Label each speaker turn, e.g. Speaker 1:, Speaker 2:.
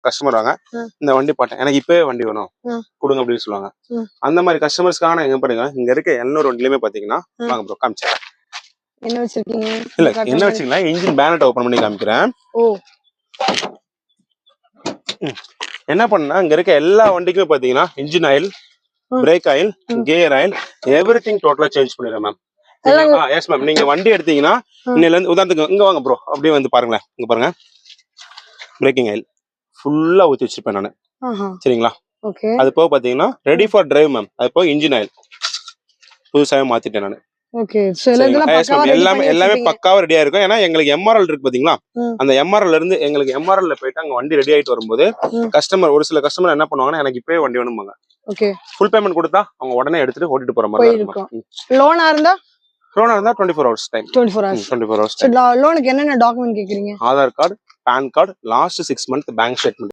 Speaker 1: Customer வாங்க இந்த வண்டி பார்த்தேன் எனக்கு இப்பவே வண்டி வேணும் கொடுங்க அப்படின்னு சொல்லுவாங்க. அந்த மாதிரி கஸ்டமர்ஸ்க்காக எங்க பாருங்க இங்க இருக்க எல்லாரும் வண்டிலுமே பாத்தீங்கன்னா வாங்க ப்ரோ காமிச்சேன்.
Speaker 2: என்ன வச்சிருக்கீங்க?
Speaker 1: இல்ல என்ன வச்சீங்கன்னா இன்ஜின் பேனட் ஓபன் பண்ணி காமிக்கிறேன். என்ன பண்ணா இங்க இருக்க எல்லா வண்டிக்குமே பாத்தீங்கன்னா engine oil, brake oil, gear oil everything டோட்டலா சேஞ்ச் பண்ணிடுறேன் மேம். Yes ma'am. நீங்க வண்டி எடுத்தீங்கன்னா இன்னையில இருந்து உதாரணத்துக்கு இங்க வாங்க ப்ரோ அப்படியே வந்து பாருங்களேன். இங்க பாருங்க பிரேக்கிங் ஆயில் ஃபுல்லா ஊத்தி வச்சிருப்பேன் நானு. சரிங்களா? அது போக பாத்தீங்கன்னா ரெடி ஃபார் டிரைவ் மேம். அது போக இன்ஜின் ஆயில் புதுசாவே மாத்திட்டேன் நானு. எல்லாமே பக்காவா ரெடியா இருக்கும். ஏன்னா எங்களுக்கு எம்ஆர்எல் இருக்கு பாத்தீங்களா, அந்த எம்ஆர்எல் இருந்து எங்களுக்கு எம்ஆர்எல் போயிட்டு அங்க வண்டி ரெடி ஆயிட்டு வரும்போது கஸ்டமர் ஒரு சில கஸ்டமர் என்ன பண்ணுவாங்கன்னா எனக்கு இப்பவே வண்டி வேணும்பாங்க. ஃபுல் பேமெண்ட் கொடுத்தா அவங்க உடனே எடுத்துட்டு ஓட்டிட்டு போற மாதிரி இருக்கும்.
Speaker 2: லோனா இருந்தா
Speaker 1: 24 hours டைம். 24 hours.
Speaker 2: லோனுக்கு என்னென்ன டாக்குமெண்ட் கேக்குறீங்க?
Speaker 1: Aadhaar card, PAN card, last 6 month bank statement.